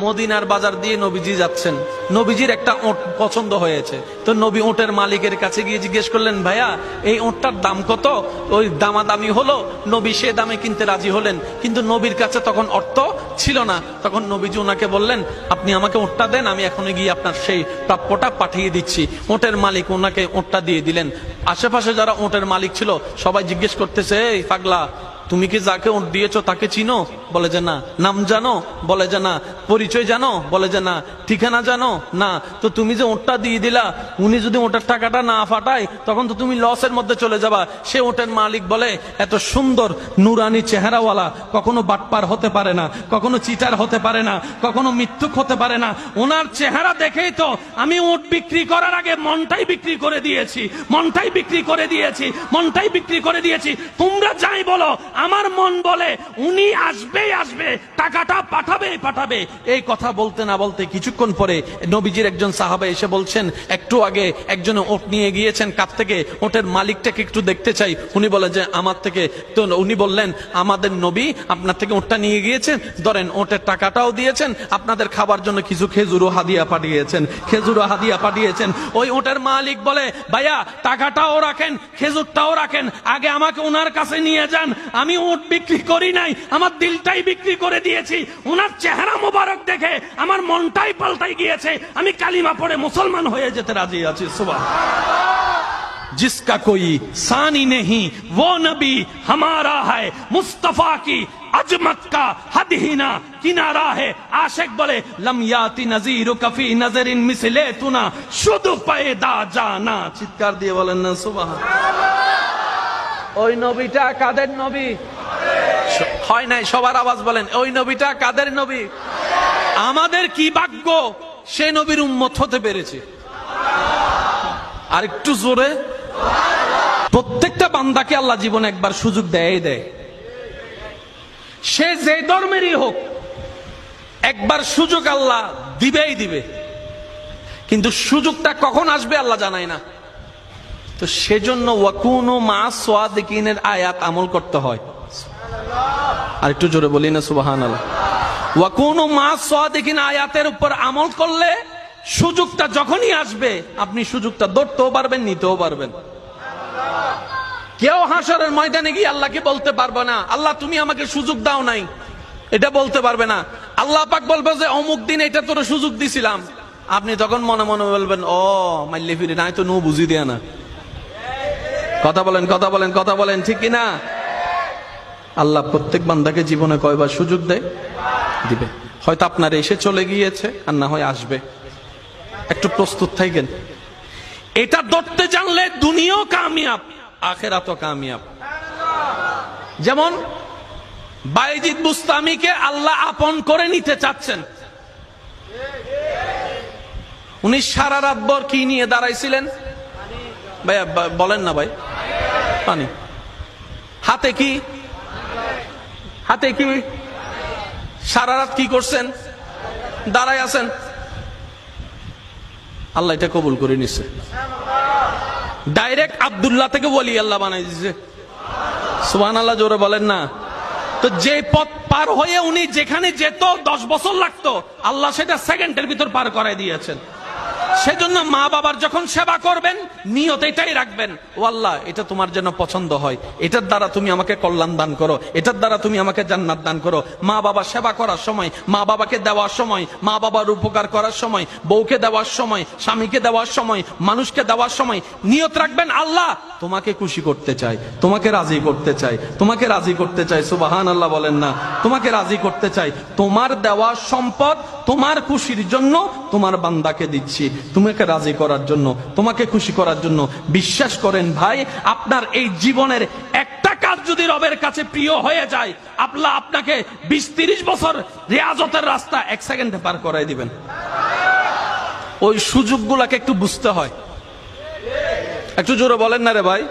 মদিনার বাজার দিয়ে নবীজি যাচ্ছেন, নবীজির একটা ওট পছন্দ হয়েছে। তো নবী ওটের মালিকের কাছে গিয়ে জিজ্ঞেস করলেন, ভাইয়া এই ওটটার দাম কত? ওই দামাদামি হলো, নবী সে দামে কিনতে রাজি হলেন, কিন্তু নবীর কাছে তখন অর্থ ছিল না। তখন নবীজি ওনাকে বললেন, আপনি আমাকে ওটটা দেন, আমি এখনই গিয়ে আপনার সেই প্রাপ্যটা পাঠিয়ে দিচ্ছি। ওটের মালিক ওনাকে ওটটা দিয়ে দিলেন। আশেপাশে যারা ওটের মালিক ছিল সবাই জিজ্ঞেস করতেছে, এই পাগলা, তুমি কি যাকে ওট দিয়েছো তাকে চিনো? বলে যে না। নাম জানো? বলে যে না। পরিচয় জানো? বলে যে না। ঠিকানা জানো? না। তো তুমি যে ওটটা দিয়ে দিলা, উনি যদি ওটার টাকাটা না ফাটায় তখন তো তুমি লসের মধ্যে চলে যাবা। সে ওটের মালিক বলে, এত সুন্দর নুরানি চেহারাওয়ালা কখনো বাটপার হতে পারে না, কখনো চিটার হতে পারে না, কখনো মিথ্যুক হতে পারে না। ওনার চেহারা দেখেই তো আমি ওট বিক্রি করার আগে মনটাই বিক্রি করে দিয়েছি, মনটাই বিক্রি করে দিয়েছি, মনটাই বিক্রি করে দিয়েছি। তোমরা যাই বলো, আমার মন বলে উনি আসবেই আসবে, টাকাটা পাঠাবেই পাঠাবে। এই কথা বলতে না বলতে কিছুক্ষণ পরে নবীজির একজন সাহাবা এসে বলছেন, একটু আগে একজনে ওট নিয়ে গিয়েছেন, কাছ থেকে ওটের মালিকটাকে একটু দেখতে চাই। উনি বলে যে আমার থেকে। তো উনি বললেন, আমাদের নবী আপনার থেকে ওটটা নিয়ে গিয়েছেন, ধরেন ওটের টাকাটাও দিয়েছেন, আপনাদের খাবার জন্য কিছু খেজুরও হাদিয়া পাঠিয়েছেন, খেজুরও হাদিয়া পাঠিয়েছেন। ওই ওটের মালিক বলে, ভাইয়া টাকাটাও রাখেন, খেজুরটাও রাখেন, আগে আমাকে ওনার কাছে নিয়ে যান। আমি ওট বিক্রি করি নাই, আমার দিলটাই বিক্রি করে দিয়েছি। ওনার চেহারা মোবারক দেখে আমার মনটাই পাল্টাই গিয়েছে, আমি কালিমা পড়ে মুসলমান হয়ে যেতে রাজি আছি। সুবহানাল্লাহ। जिसका कोई सानी नहीं वो नबी हमारा है, मुस्तफा की अजमत का हद ही ना किनारा है। आशिक बोले, लम याति नजीर कफी नजरिन मिसले तुना शुद्ध पैदा जाना। চিৎকার দিয়ে বলেন না সুবহানাল্লাহ। ওই নবীটা কাদের নবী? হয় নাই, সবার আওয়াজ বলেন, ওই নবীটা কাদের নবী? আমাদের কি ভাগ্য সে নবীর উম্মত হতে পেরেছে। আর একটু জোরে। প্রত্যেকটা বান্দাকে আল্লাহ জীবনে একবার সুযোগ দেয় দেয়, সে যে ধর্মেরই হোক, একবার সুযোগ আল্লাহ দিবেই দিবে, কিন্তু সুযোগটা কখন আসবে আল্লাহ জানায় না। তো সেজন্য ওয়াকুনু মা সাদিকিনের আয়াত আমল করতে হয়। আর একটু জোরে বলি না সুবহানাল্লাহ। ওয়াকুনু মা সাদিকিন আয়াতের উপর আমল করলে সুযোগটা যখনই আসবে আপনি সুযোগটা ধরতেও পারবেন, নিতেও পারবেন। কেউ হাসরের ময়দানে গিয়ে আল্লাহকে বলতে পারবে না, আল্লাহ তুমি আমাকে সুযোগ দাও নাই, এটা বলতে পারবে না। আল্লাহ পাক বলবে যে অমুক দিন এটা তোর সুযোগ দিছিলাম। আপনি তখন মনে মনে বলবেন, ও মাইলে ফিরে নাই তো নো বুঝি দেয়া না। কথা বলেন, কথা বলেন, কথা বলেন, ঠিক কিনা? আল্লাহ প্রত্যেক বান্দাকে জীবনে কয়বার সুযোগ দেয়? দিবে। হয়তো আপনার এসে চলে গিয়েছে, আর না হয় আসবে। একটু প্রস্তুত থাকেন। এটা ধরতে জানলে দুনিয়াও কামিয়াব, আখিরাতও কামিয়াব। যেমন বায়েজিদ বুস্তামিকে আল্লাহ আপন করে নিতে চাচ্ছেন। উনি সারা রাত ভর কি নিয়ে দাঁড়াইছিলেন? ভাইয়া বলেন না ভাই। পানি। হাতে কি? হাতে কি? সারা রাত কি করছেন? দাঁড়ায় আছেন। আল্লাহ এটা কবুল করে নিছে। ডাইরেক্ট আব্দুল্লাহ থেকে ওলি আল্লাহ বানাই দিছে। সুবহানাল্লাহ, জোরে বলেন না। তো যে পথ পার হয়ে উনি যেখানে যেত 10 বছর লাগতো, আল্লাহ সেটা সেকেন্ডের ভিতর পার করাই দিয়েছেন। সেজন্য মা বাবার যখন সেবা করবেন নিয়ত এটাই রাখবেন, ও আল্লাহ এটা তোমার জন্য পছন্দ হয়, এটার দ্বারা তুমি আমাকে কল্যাণ দান করো, এটার দ্বারা তুমি আমাকে জান্নাত দান করো। মা বাবা সেবা করার সময়, মা বাবাকে দেওয়ার সময়, মা বাবার উপকার করার সময়, বউকে দেওয়ার সময়, স্বামীকে দেওয়ার সময়, মানুষকে দেওয়ার সময় নিয়ত রাখবেন, আল্লাহ তোমাকে খুশি করতে চাই, তোমাকে রাজি করতে চাই, তোমাকে রাজি করতে চাই। সুবহানাল্লাহ বলেন না। তোমাকে রাজি করতে চাই, তোমার দেওয়া সম্পদ তোমার খুশির জন্য তোমার বান্দাকে দিচ্ছি, তোমাকে রাজি করার জন্য, তোমাকে খুশি করার জন্য। বিশ্বাস করেন ভাই, আপনার এই জীবনের একটা কাজ যদি রবের কাছে প্রিয় হয়ে যায়, আল্লাহ আপনাকে 20-30 বছর রিয়াজতের রাস্তা 1 সেকেন্ডে পার করাই দিবেন। ওই সুযোগগুলোকে একটু বুঝতে হয়। একটু জোরে বলেন না রে ভাই।